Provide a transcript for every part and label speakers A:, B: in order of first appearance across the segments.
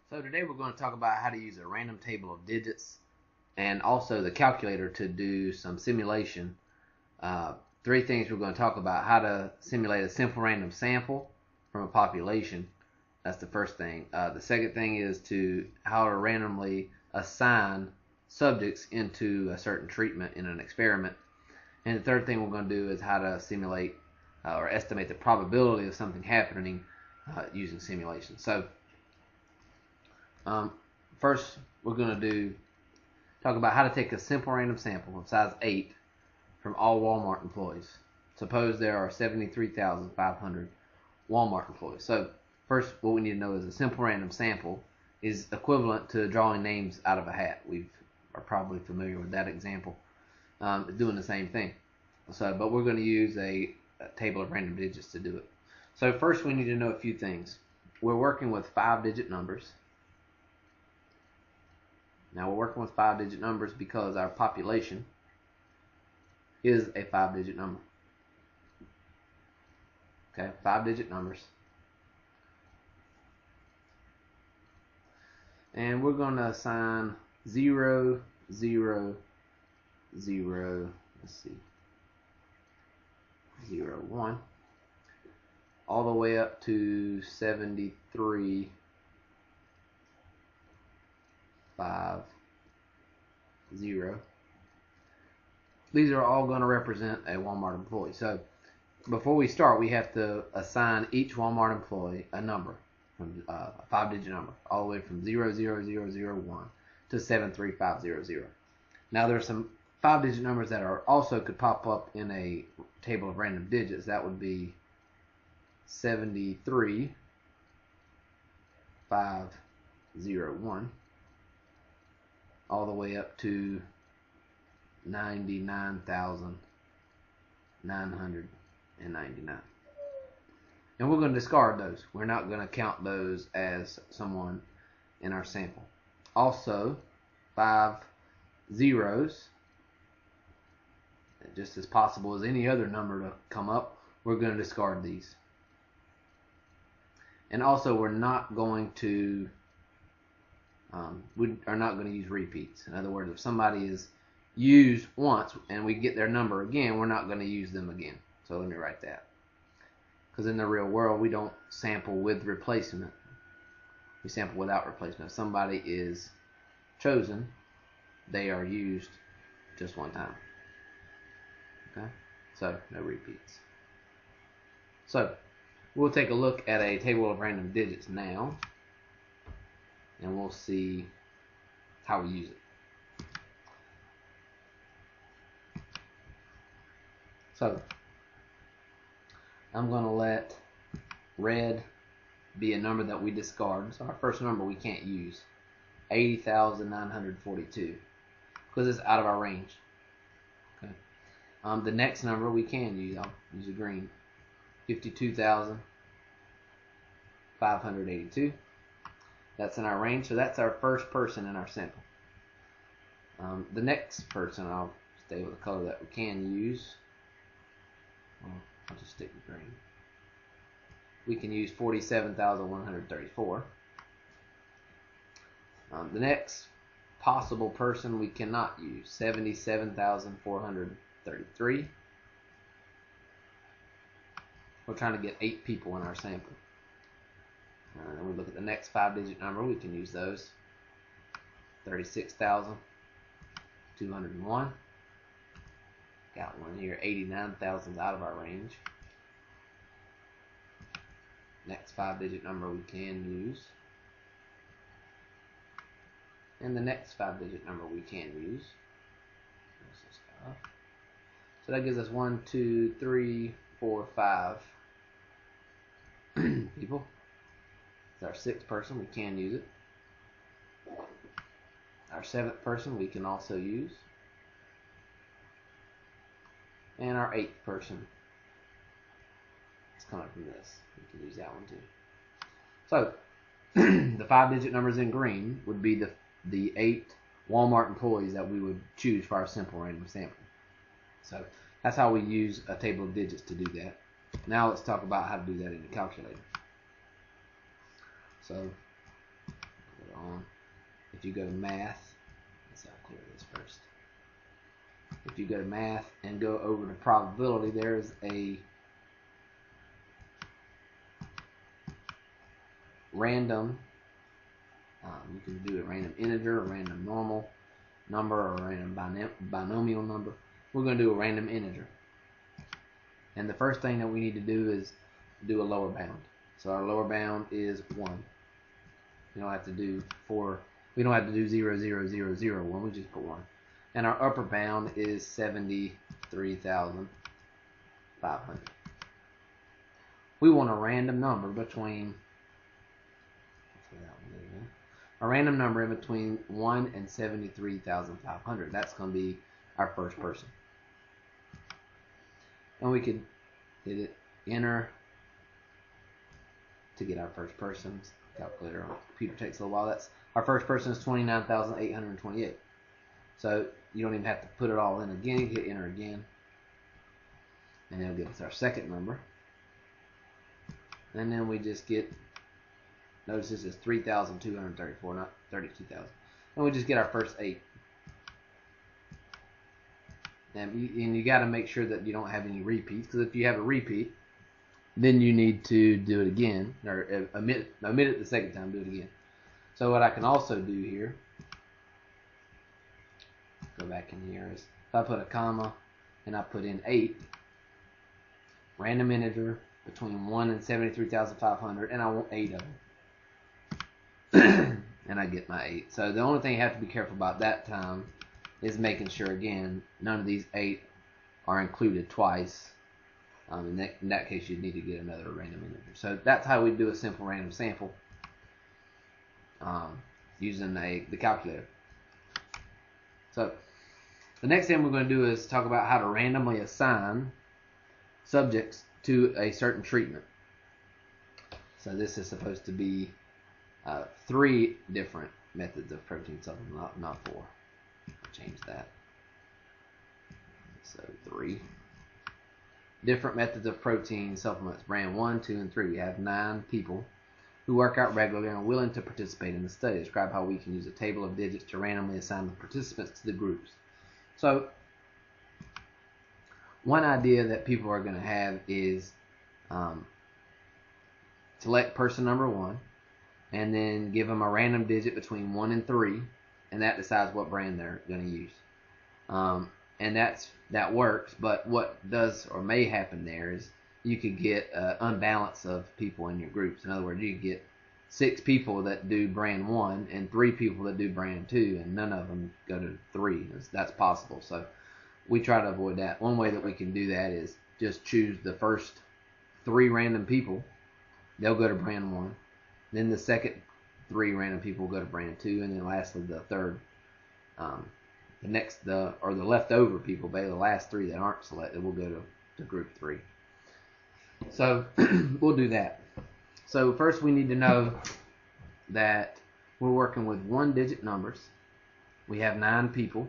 A: So today we're going to talk about how to use a random table of digits and also the calculator to do some simulation. Three things we're going to talk about: how to simulate a simple random sample from a population. That's the first thing. The second thing is how to randomly assign subjects into a certain treatment in an experiment. And the third thing we're going to do is how to simulate or estimate the probability of something happening using simulation. So first, we're going to talk about how to take a simple random sample of size 8 from all Walmart employees. Suppose there are 73,500 Walmart employees. So first, what we need to know is a simple random sample is equivalent to drawing names out of a hat. We are probably familiar with that example. Doing the same thing. But we're going to use a table of random digits to do it. So first, we need to know a few things. We're working with 5-digit numbers. Now we're working with 5-digit numbers because our population is a 5-digit number. Okay, 5-digit numbers. And we're going to assign 0, 0, 0, let's see, 0, 1, all the way up to 73, 5, 0. These are all going to represent a Walmart employee. So before we start, we have to assign each Walmart employee a number, a 5-digit number, all the way from 00001 to 73500. Now there's some 5-digit numbers that are also could pop up in a table of random digits. That would be 73, 501, all the way up to 99,999. And we're going to discard those. We're not going to count those as someone in our sample. Also, 5 zeros, just as possible as any other number to come up, we're going to discard these. And also, we're not going to use repeats. In other words, if somebody is used once and we get their number again, we're not going to use them again. So let me write that. Because in the real world, we don't sample with replacement. We sample without replacement. If somebody is chosen, they are used just one time. Okay? So no repeats. So we'll take a look at a table of random digits now, and we'll see how we use it. So I'm going to let red be a number that we discard. So our first number we can't use, 80,942, because it's out of our range. Okay. The next number we can use, I'll use a green, 52,582. That's in our range, so that's our first person in our sample. The next person, I'll stay with the color that we can use. Well, I'll just stick with green. We can use 47,134. The next possible person we cannot use, 77,433. We're trying to get 8 people in our sample. And we look at the next 5-digit number, we can use those. 36,201. Got one here. 89,000 out of our range. Next 5-digit number we can use. And the next 5-digit number we can use. So that gives us 1, 2, 3, 4, 5 people. It's our 6th person, we can use it. Our 7th person we can also use. And our 8th person is coming from this. We can use that one too. So the 5-digit numbers in green would be the 8 Walmart employees that we would choose for our simple random sample. So that's how we use a table of digits to do that. Now let's talk about how to do that in the calculator. So you go to math, I'll clear this first. If you go to math and go over to probability, there's a random, you can do a random integer, a random normal number, or a random binomial number. We're going to do a random integer. And the first thing that we need to do is do a lower bound. So our lower bound is 1. We don't have to do 0, 0, 0, 0, 0, 1. We just put 1. And our upper bound is 73,500. We want a random number between in between 1 and 73,500. That's going to be our first person. And we could hit enter to get our first person's calculator on the computer. Takes a little while. That's our first person is 29,828. So you don't even have to put it all in again. You hit enter again, and it'll give us our second number. And then we just get, notice this is 3,234, not 32,000. And we just get our first 8. And you got to make sure that you don't have any repeats, because if you have a repeat, then you need to do it again, or omit it the second time, do it again. So what I can also do here, go back in here, is if I put a comma and I put in 8, random integer between 1 and 73,500, and I want 8 of them. And I get my 8. So the only thing you have to be careful about that time is making sure, again, none of these 8 are included twice. In that case, you'd need to get another random integer. So that's how we do a simple random sample using the calculator. So the next thing we're going to do is talk about how to randomly assign subjects to a certain treatment. So this is supposed to be 3 different methods of protein supplement, not 4. I'll change that. So 3 different methods of protein supplements. Brand 1, 2, and 3. We have 9 people who work out regularly and are willing to participate in the study. Describe how we can use a table of digits to randomly assign the participants to the groups. So one idea that people are going to have is select person number 1 and then give them a random digit between 1 and 3, and that decides what brand they're going to use. And that works, but what does or may happen there is you could get unbalance of people in your groups. In other words, you could get 6 people that do brand 1 and 3 people that do brand 2, and none of them go to 3. That's possible. So we try to avoid that. One way that we can do that is just choose the first 3 random people. They'll go to brand 1. Then the second 3 random people will go to brand 2, and then lastly the third, the leftover people, the last 3 that aren't selected, will go to group 3. So we'll do that. So first we need to know that we're working with 1-digit numbers. We have 9 people,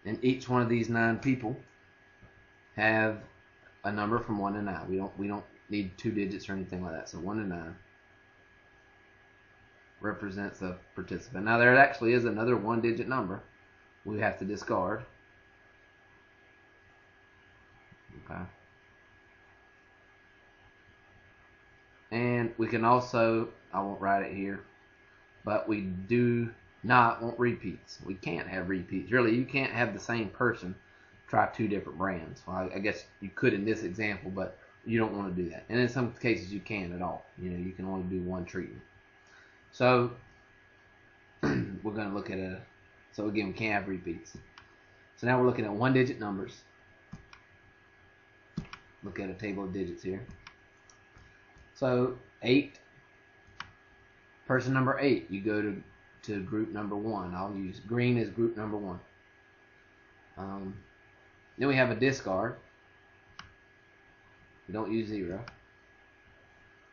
A: and each one of these 9 people have a number from 1 to 9. We don't need 2 digits or anything like that. So 1 to 9 represents a participant. Now there actually is another 1-digit number we have to discard. Okay. And we can also, I won't write it here, but we do not want repeats. We can't have repeats. Really, you can't have the same person try 2 different brands. Well, I guess you could in this example, but you don't want to do that. And in some cases you can at all. You can only do 1 treatment. So we're going to look at so again, we can't have repeats. So now we're looking at 1-digit numbers. Look at a table of digits here. So 8, person number 8, you go to group number 1. I'll use green as group number 1. Then we have a discard. We don't use 0.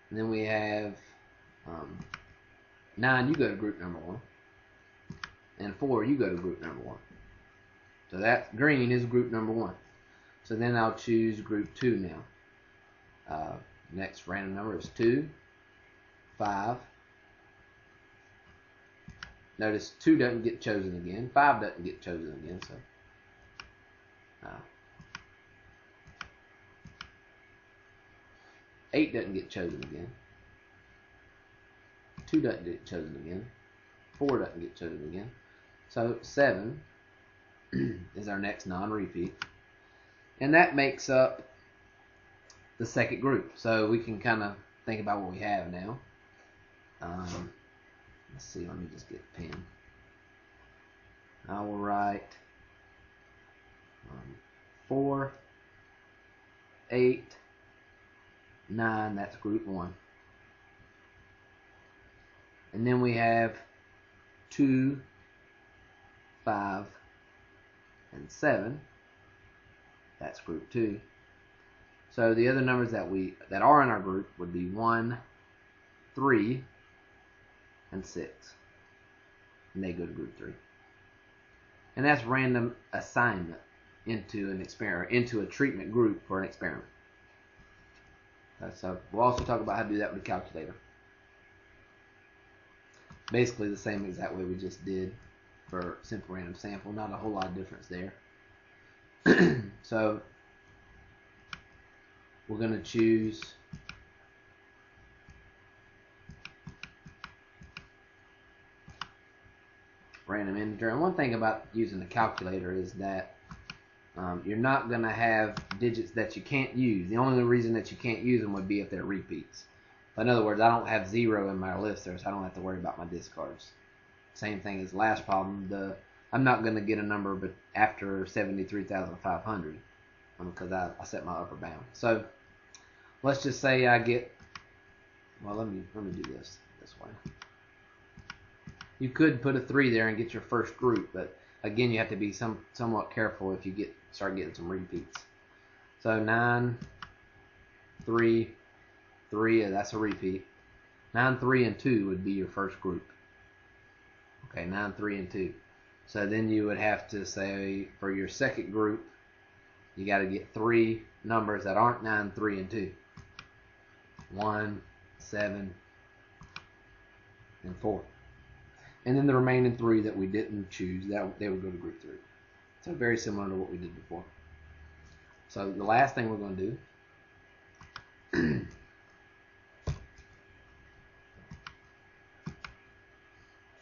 A: And then we have 9, you go to group number 1. And 4, you go to group number 1. So that green is group number 1. So then I'll choose group 2 now. Next random number is 2, 5, Notice 2 doesn't get chosen again. 5 doesn't get chosen again. So 8 doesn't get chosen again. 2 doesn't get chosen again. 4 doesn't get chosen again. So 7 is our next non-repeat. And that makes up the second group. So we can kind of think about what we have now. Let's see, let me just get a pen. I will write 4, 8, 9, that's group 1. And then we have 2, 5, and 7. That's group 2. So the other numbers that are in our group would be 1, 3, and 6. And they go to group 3. And that's random assignment into an experiment, into a treatment group for an experiment. So we'll also talk about how to do that with a calculator. Basically the same exact way we just did for simple random sample. Not a whole lot of difference there. So we're going to choose random integer. And one thing about using a calculator is that you're not going to have digits that you can't use. The only reason that you can't use them would be if they're repeats. But in other words, I don't have 0 in my list there, so I don't have to worry about my discards. Same thing as the last problem. I'm not going to get a number but after 73,500 because I set my upper bound. So let's just say I get, well, let me do this way. You could put a 3 there and get your first group, but again, you have to be somewhat careful if you start getting some repeats. So 9, 3, 3, that's a repeat. 9, 3, and 2 would be your first group. Okay, 9, 3, and 2. So then you would have to say for your second group, you got to get 3 numbers that aren't 9, 3, and 2. 1, 7, and 4. And then the remaining 3 that we didn't choose, they would go to group 3. So very similar to what we did before. So the last thing we're going to do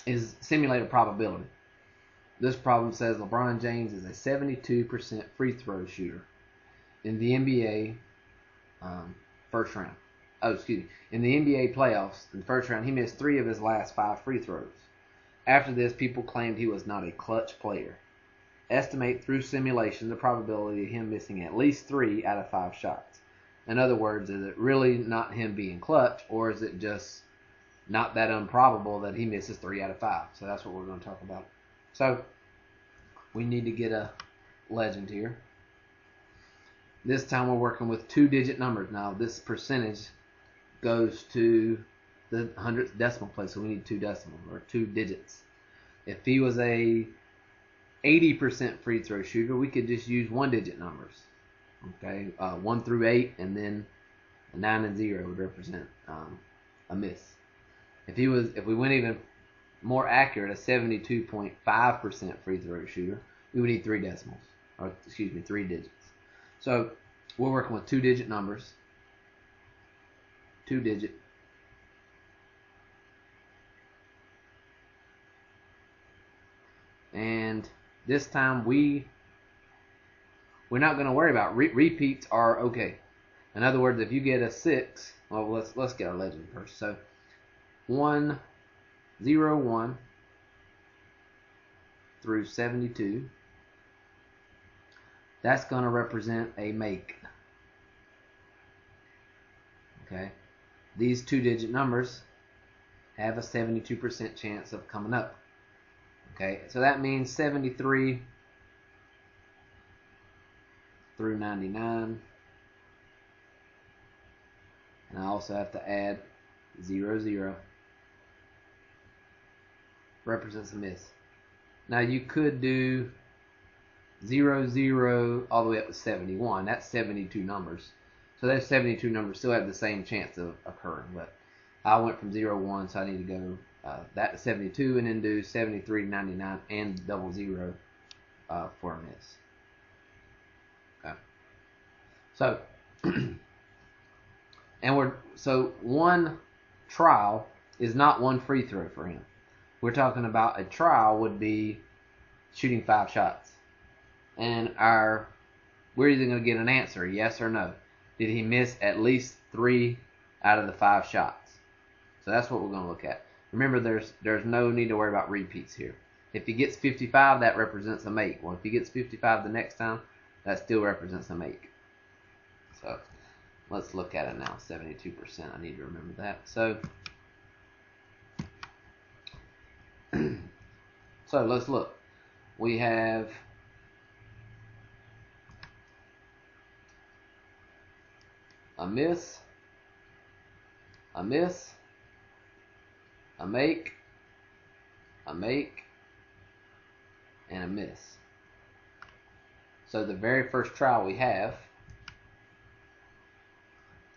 A: is simulate a probability. This problem says LeBron James is a 72% free throw shooter in the NBA first round. In the NBA playoffs, in the first round, he missed 3 of his last 5 free throws. After this, people claimed he was not a clutch player. Estimate through simulation the probability of him missing at least 3 out of 5 shots. In other words, is it really not him being clutch, or is it just not that improbable that he misses 3 out of 5? So that's what we're going to talk about. So we need to get a legend here. This time we're working with 2-digit numbers. Now this percentage goes to the 100th decimal place, so we need 2 decimals, or 2 digits. If he was a 80% free throw shooter, we could just use 1-digit numbers. Okay, 1 through 8, and then 9 and 0 would represent a miss. If we went even more accurate, a 72.5% free throw shooter, we would need 3 decimals, or excuse me, 3 digits. So we're working with 2-digit numbers. 2-digit. And this time we're not going to worry about repeats. Are okay. In other words, if you get a 6, well, let's get our legend first. So 1, 0, 1 through 72. That's going to represent a make. Okay, these 2-digit numbers have a 72% chance of coming up. Okay, so that means 73 through 99. And I also have to add 0, 0. Represents a miss. Now you could do 0, 0 all the way up to 71. That's 72 numbers. So those 72 numbers still have the same chance of occurring. But I went from 0, 1, so I need to go that to 72, and then do 73 to 99 and double zero for a miss. Okay. So, so one trial is not one free throw for him. We're talking about a trial would be shooting 5 shots, and we're either going to get an answer, yes or no. Did he miss at least 3 out of the 5 shots? So that's what we're going to look at. Remember, there's no need to worry about repeats here. If he gets 55, that represents a make. Well, if he gets 55 the next time, that still represents a make. So let's look at it now. 72%. I need to remember that. So let's look. We have a miss, a miss, a make, and a miss. So the very first trial we have,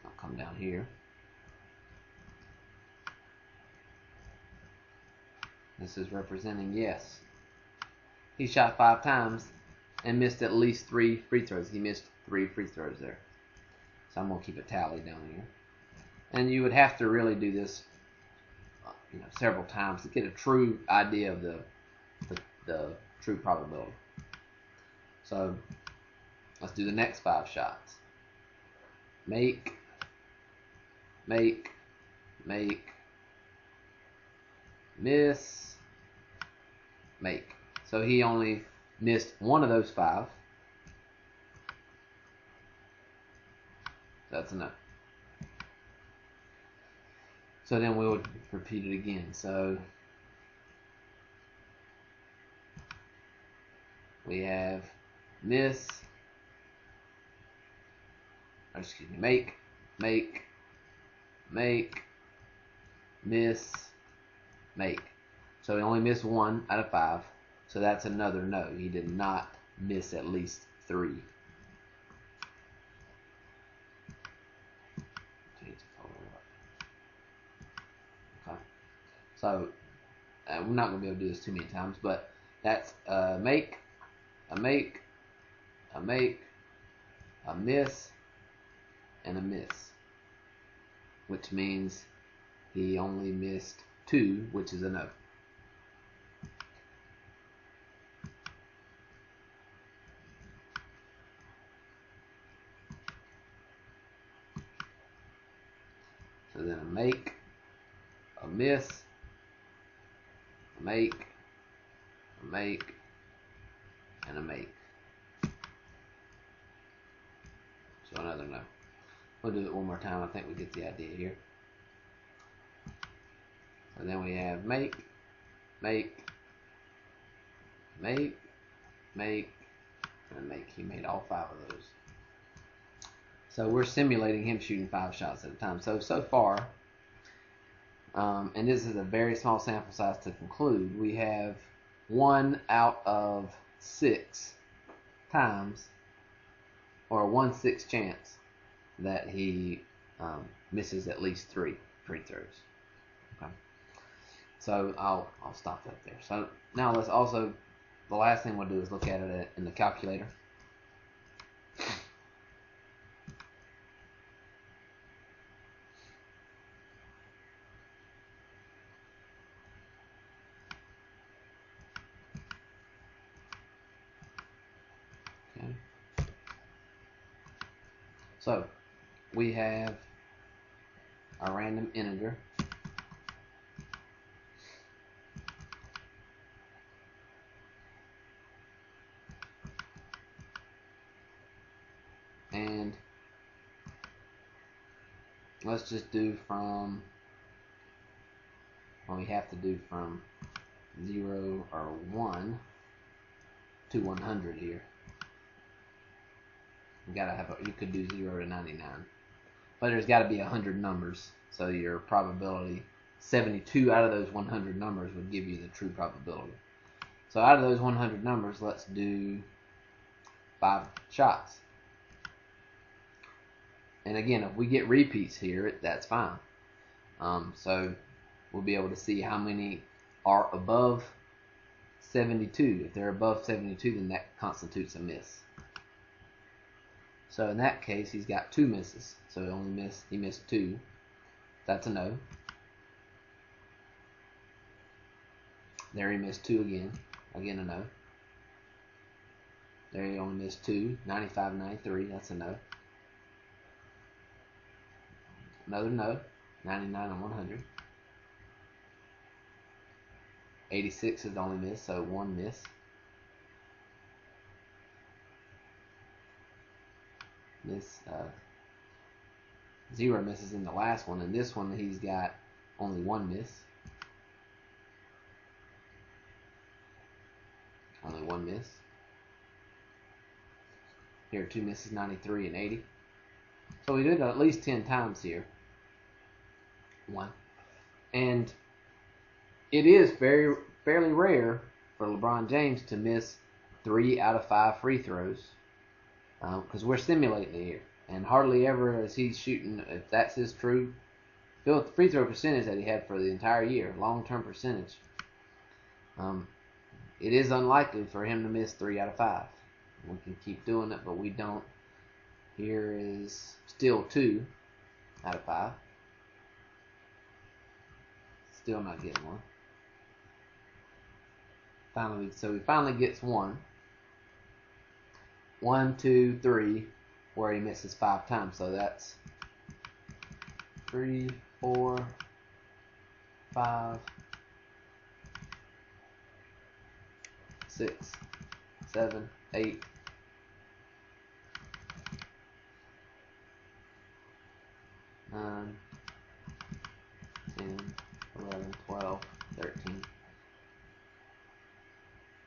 A: I'll come down here. This is representing yes. He shot 5 times and missed at least 3 free throws. He missed 3 free throws there. So I'm going to keep a tally down here. And you would have to really do this several times to get a true idea of the true probability. So let's do the next 5 shots. Make, miss, make. So he only missed 1 of those 5. That's enough. So then we would repeat it again. So we have miss, make, miss, make. So he only missed 1 out of 5. So that's another no. He did not miss at least 3. Okay. So we're not going to be able to do this too many times, but that's a make, a miss, and a miss, which means he only missed 2, which is a no. So then a make, a miss, a make, and a make. So another no. We'll do it one more time. I think we get the idea here. And then we have make, and a make. He made all 5 of those. So we're simulating him shooting 5 shots at a time. So far, and this is a very small sample size to conclude, we have 1 out of 6 times, or a 1/6 chance that he misses at least 3 free throws. Okay. So I'll stop that there. So now let's also, the last thing we'll do is look at it in the calculator. Okay. So we have a random integer. And let's just do from, well, we have to do from 0 or 1 to 100 here. You gotta have you could do 0 to 99, but there's got to be 100 numbers. So your probability, 72 out of those 100 numbers would give you the true probability. So out of those 100 numbers, let's do 5 shots. And again, if we get repeats here, that's fine. So we'll be able to see how many are above 72. If they're above 72, then that constitutes a miss. So in that case, he's got 2 misses. So he missed 2. That's a no. There he missed 2 again. Again a no. There he only missed 2. 95, 93. That's a no. Another no. 99 and 100. 86 is the only miss, so 1 miss. Miss 0 misses in the last one. In this one, he's got only 1 miss. Only 1 miss. Here, 2 misses, 93 and 80. So we did it at least 10 times here. 1. And it is fairly rare for LeBron James to miss 3 out of 5 free throws, because we're simulating it here. And hardly ever is he shooting, if that's his true free throw percentage that he had for the entire year, long-term percentage. It is unlikely for him to miss 3 out of 5. We can keep doing it, but we don't. Here is still 2 out of 5. Still not getting 1. Finally, so he finally gets 1. 1, 2, 3, where he misses 5 times. So that's 3, 4, 5, 6, 7, 8, 9, 10, 11, 12, 13.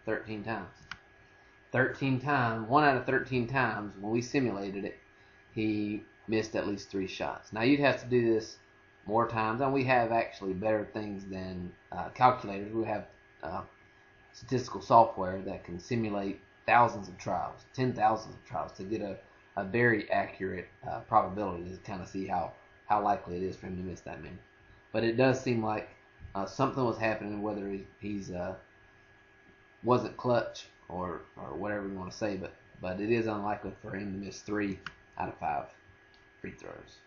A: 13 times. 13 times, 1 out of 13 times, when we simulated it, he missed at least 3 shots. Now, you'd have to do this more times, and we have actually better things than calculators. We have statistical software that can simulate thousands of trials, 10,000s of trials, to get a very accurate probability to kind of see how likely it is for him to miss that many. But it does seem like something was happening, whether he's wasn't clutch or whatever you want to say, but it is unlikely for him to miss 3 out of 5 free throws.